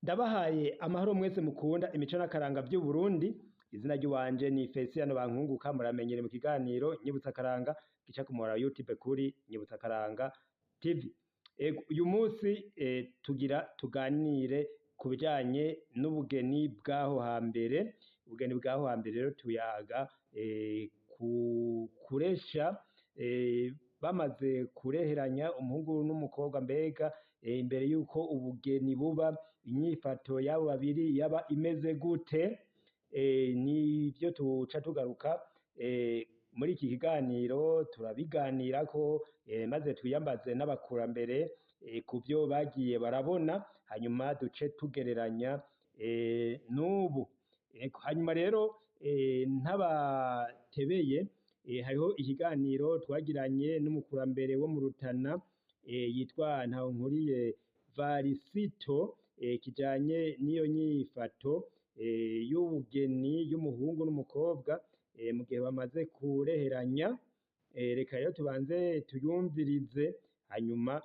Ndabahaye amahoro mwese mukunda imico n'akaranga vy'u Burundi. Izina ry'uwanje ni Feliciano Bankunguka, muramenyere mu kiganiro Nyibutsa Akaranga gica ku muhora wa YouTube kuri Nyibutsa Akaranga TV. Uyu musi tugira tuganire ku bijanye n'ubugeni bw'aho hambere. Ubugeni bw'aho hambere rero tuyaga kuresha bamaze kureheranya umuhungu n'umukobwa, mbega imbere yuko ubugeni buba inyifato y'abo babiri yaba imeze gute. Nivyo tuca tugaruka muri iki kiganiro turabiganirako, maze twiyambaze n'abakurambere ku vyo bagiye barabona, hanyuma duce tugereranya n'ubu. Hanyuma rero ntabatebeye, hariho ikiganiro twagiranye n'umukurambere wo mu Rutana yitwa Ntahonkuriye Varisito, kijanye n'iyo nyifato y'ubugeni y'umuhungu n'umukobwa mu gihe bamaze kureheranya. Reka rero tubanze tuyumvirize, hanyuma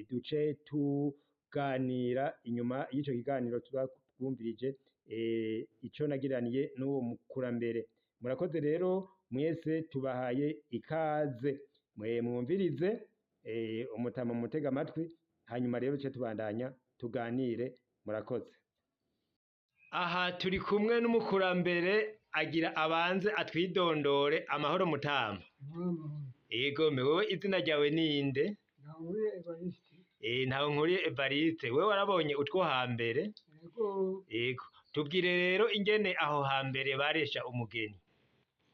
duce tuganira inyuma y'ico kiganiro tuba twumvirije ico nagiraniye n'uwo mukurambere. Murakoze rero mwese, tubahaye ikaze mwumvirize umutama mutega amatwi, hanyuma rero duce tubandanya tuganire. Murakoze. Aha turi kumwe n'umukurambere, agira abanze atwidondore. Amahoro mutama. Ego wewe izina ryawe ninde? Ntahonkuriye Evariste. Ntahonkuriye Evariste, wewe warabonye utwo hambere? Ego tubwire rero ingene aho hambere baresha umugeni.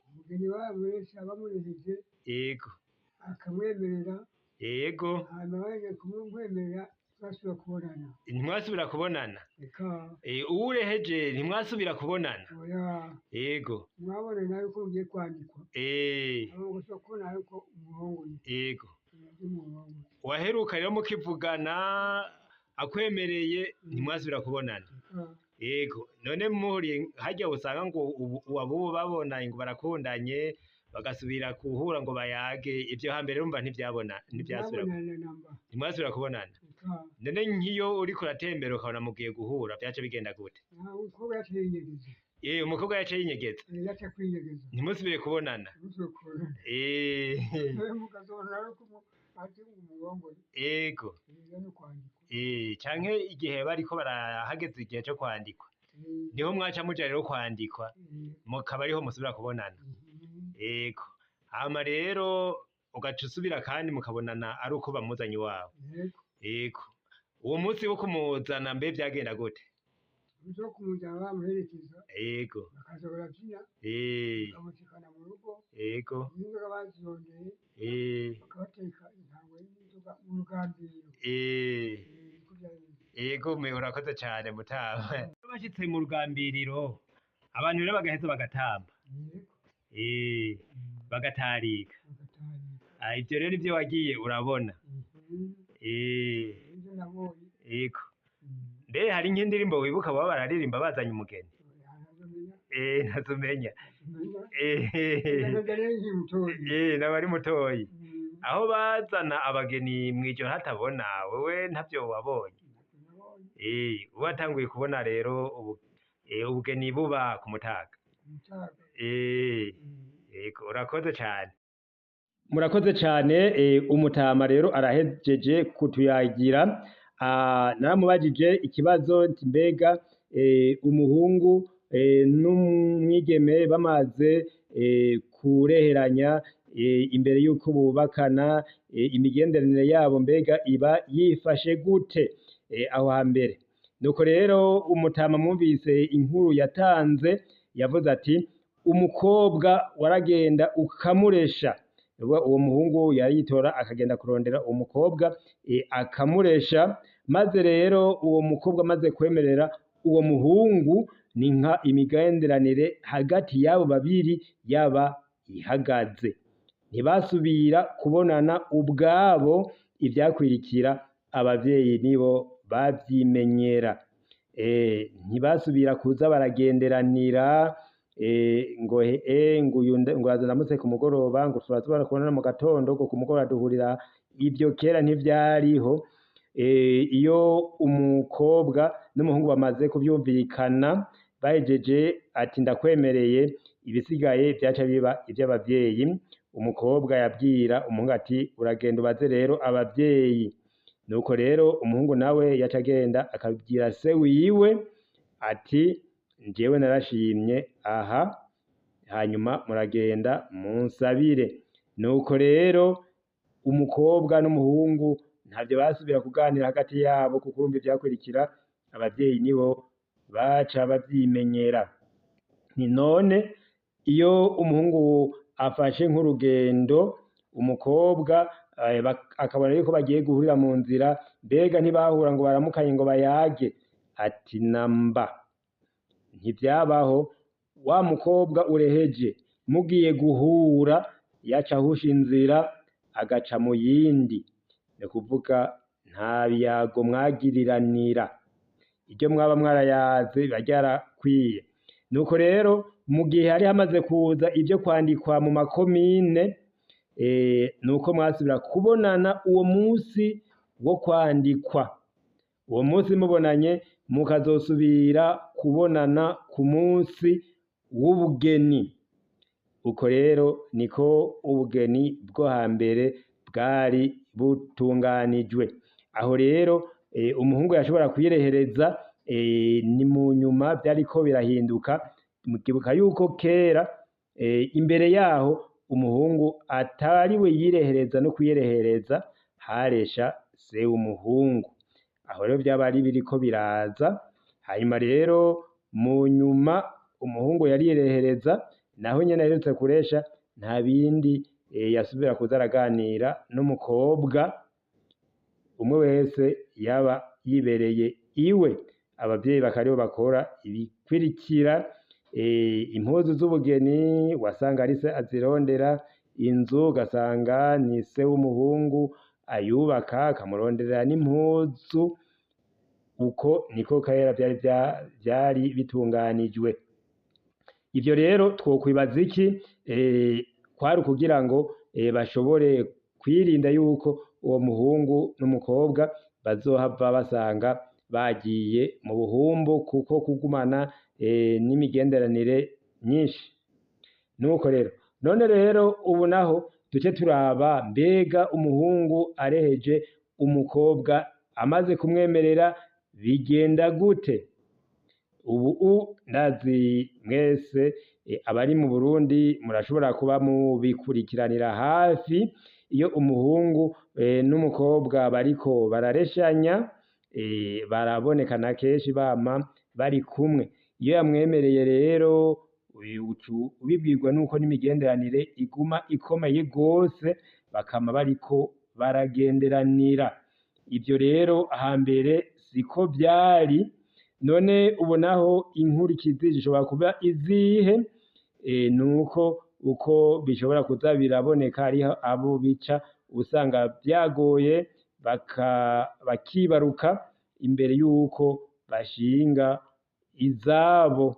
Umugeni bamuresha bamureheje. Ego akamwemerera. Ego hanyuma baje kumwemerera basubira kubonana. Ntimwasubira kubonana? Eka. Uwureheje ntimwasubira kubonana? Oya. Ego Mwabonana yuko ugiye kwandikwa. Abo gusa kubona yuko umuhungu ye. Ego waheruka rero mukivugana akwemereye ntimwasubira kubonana? Ego none muhuriye harya usanga ngo ubu babonanye ngo barakundanye bagasubira guhura ngo bayage, ivyo hambere urumva ntimwasubira kubonana? None nk'iyo uriko uratembera ukabona mugiye guhura vyaca bigenda gute? Umukobwa yaciye yinyegeza. Umukobwa yaciye yinyegeza? Yaciye kwinyegeza. Ntimusubire kubonana? Mukazobona yuko ati umuhungu. Ego canke igihe bariko barahageze igihe co kwandikwa niho mwaca muja rero kwandikwa, mukaba ariho musubira kubonana? Ego hama rero ugaca usubira kandi mukabonana ari uko bamuzanye iwawe? Ego uwo munsi wo kumuzana mbe vyagenda gute? Uzo kumujana bamuherekeza. Ego bakaza baravyina. Bakamushikana mu rugo. Ego n'inzoga bazirondeye. Bakabateka intango y'inzoga mu rugambiro. Ego urakoze cane mutama. Bashitse mu rugambiriro abantu rero bagaheza bagatamba. Bagatarika. Ivyo rero nivyo wagiye urabona? Ego mbe hari nk'indirimbo wibuka baba bararirimba bazanye umugeni? Ntazumenya. Naba ari mutoyi. Aho bazana abageni mw'ijoro hatabona, wewe ntavyo wabonye? Watanguye kubona rero ubugeni buba ku mutaga? Ego urakoze cane. Murakoze cane. Umutama rero arahejeje kutuyagira. Naramubajije ikibazo nti mbega umuhungu n'umwigeme bamaze kureheranya imbere yuko bubakana, imigenderanire yabo mbega iba yifashe gute aho hambere? Nuko rero umutama mwumvise inkuru yatanze, yavuze ati umukobwa waragenda ukamuresha. Uwo muhungu yaritora akagenda kurondera umukobwa akamuresha, maze rero uwo mukobwa amaze kwemerera uwo muhungu, ni nka imigenderanire hagati y'abo babiri yaba ihagaze. Ntibasubira kubonana ubwabo, ivyakwirikira abavyeyi nibo bavyimenyera. Ntibasubira kuza baragenderanira ngo ngo ndamutse ku mugoroba, ngo turazobora kubonana mu gatondo, ngo ku mugoroba duhurira. Ivyo kera ntivyariho. iyo umukobwa n'umuhungu bamaze kuvyumvikana bahejeje ati ndakwemereye, ibisigaye vyaca biba ivy'abavyeyi. Umukobwa yabwira umuhungu ati uragenda ubaze rero abavyeyi. Nuko rero umuhungu nawe yaca agenda akabwira se wiwe ati njyewe narashimye aha, hanyuma muragenda munsabire. Nuko rero umukobwa n'umuhungu ntavyo basubira kuganira hagati yabo, kuko urumva ivyakurikira abavyeyi nibo baca bavyimenyera. None iyo umuhungu afashe nk'urugendo, umukobwa akabona yuko bagiye guhurira mu nzira, mbega ntibahura ngo baramukanye ngo bayage, ati namba ntivyabaho. Wa mukobwa ureheje mugiye guhura yaca ahusha inzira agaca mu yindi, ni kuvuga nta biyago mwagiriranira, iryo mwaba mwarayaze biba ryarakwiye. Nuko rero mu gihe hari hamaze kuza ivyo kwandikwa mu makomine, nuko mwasubira kubonana uwo musi wo kwandikwa. Uwo musi mubonanye mukazosubira kubonana ku musi w'ubugeni. Uko rero niko ubugeni bwo hambere bwari butunganijwe. Aho rero umuhungu yashobora kwirehereza, ni mu nyuma vyariko birahinduka. Mukibuka yuko kera imbere yaho umuhungu atariwe yirehereza no kwirehereza, haresha se w'umuhungu. Aho rero vyaba ari biriko biraza, hanyuma rero mu nyuma umuhungu yarirehereza, naho nyene aherutse kuresha nta bindi yasubira kuza araganira n'umukobwa, umwe wese yaba yibereye iwe. Abavyeyi bakaribo bakora ibikurikira, impuzu z'ubugeni wasanga ari se azirondera, inzu ugasanga ni se w'umuhungu ayubaka akamuronderera n'impuzu. Uko niko kera vyari bitunganijwe. Ivyo rero twokwibaza iki? Kwari ukugira ngo bashobore kwirinda yuko uwo muhungu n'umukobwa bazohava basanga bagiye mu buhumbu, kuko kugumana n'imigenderanire myinshi. Nuko rero none rero ubu naho duce turaba, mbega umuhungu areheje umukobwa amaze kumwemerera bigenda gute? Ubu ndazi mwese abari mu Burundi murashobora kuba mubikurikiranira hafi, iyo umuhungu n'umukobwa bariko barareshanya, barabonekana kenshi bama bari kumwe. Iyo yamwemereye rero ubibwirwa nuko n'imigenderanire iguma ikomeye gose, bakama bariko baragenderanira. Ivyo rero hambere siko vyari. None ubonaho inkurikizi zishobora kuba izihe? Nuko uko bishobora kuza biraboneka, hariho abo bica usanga vyagoye bakibaruka imbere yuko bashinga izabo.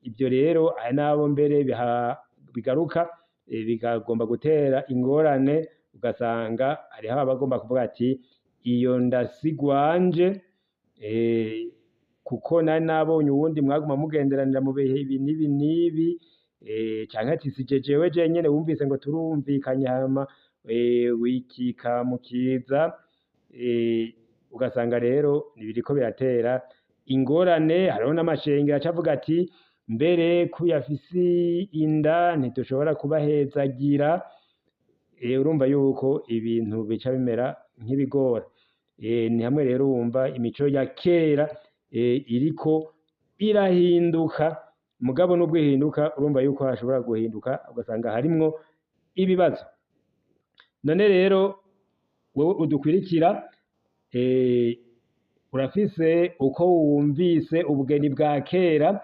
Ivyo rero hari n'abo mbere bigaruka bikagomba gutera ingorane, ugasanga hariho abagomba kuvuga ati iyo nda si gwanje, kuko nari nabonye uwundi mwaguma mugenderanira mu bihe ibi n'ibi n'ibi, canke ati sije jewe jenyene wumvise ngo turumvikanye hama wikika mu kiza. Ugasanga rero biriko biratera ingorane. Hariho n'amashengero aca avuga ati mbere ko yafise inda ntidushobora kubahezagira. Urumva yuko ibintu bica bimera nk'ibigora. Ni hamwe rero wumva imico ya kera iriko irahinduka, mugabo nubwo ihinduka urumva yuko hashobora guhinduka ugasanga harimwo ibibazo. None rero wewe udukurikira, urafise uko wumvise ubugeni bwa kera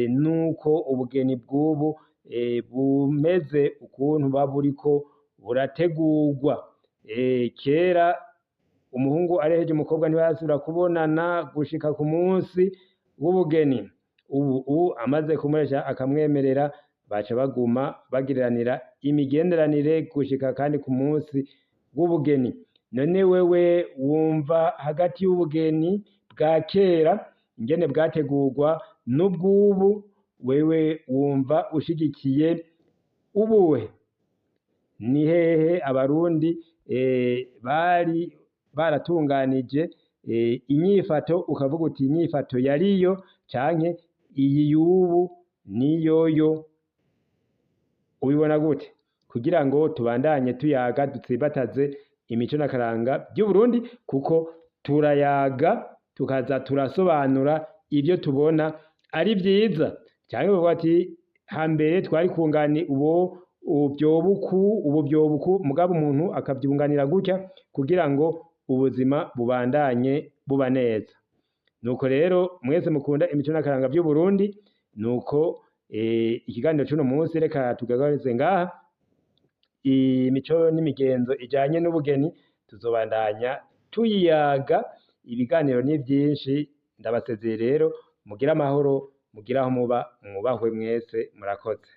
nuko ubugeni bw'ubu bumeze, ukuntu buba buriko burategurwa. Kera umuhungu areheje umukobwa ntibasubira kubonana gushika ku munsi w'ubugeni. Ubu amaze kumuresha akamwemerera, baca baguma bagiriranira imigenderanire gushika kandi ku munsi w'ubugeni. none wewe wumva hagati y'ubugeni bwa kera ingene bwategurwa n'ubwubu wewe wumva ushigikiye ubuhe? Ni hehe abarundi bari baratunganije inyifato ukavuga uti inyifato yariyo canke iyi y'ubu niyoyo, ubibona gute? Kugira ngo tubandanye tuyaga dutsimbataze imico n'akaranga by'Uburundi, kuko turayaga tukaza turasobanura ibyo tubona ari vyiza, canke bavuga ati hambere twari kungani ubu vyobuku mugabo umuntu akavyunganira gutya kugira ngo ubuzima bubandanye buba neza. Nuko rero mwese mukunda imico n'akaranga by'Uburundi, nuko ikiganiro c'uno munsi reka tugarukize ngaha. Imico n'imigenzo ijanye n'ubugeni tuzobandanya tuyiyaga, ibiganiro ni vyinshi. Ndabasezeye rero, mugire amahoro, mugire aho muba, mwubahwe mwese, murakoze.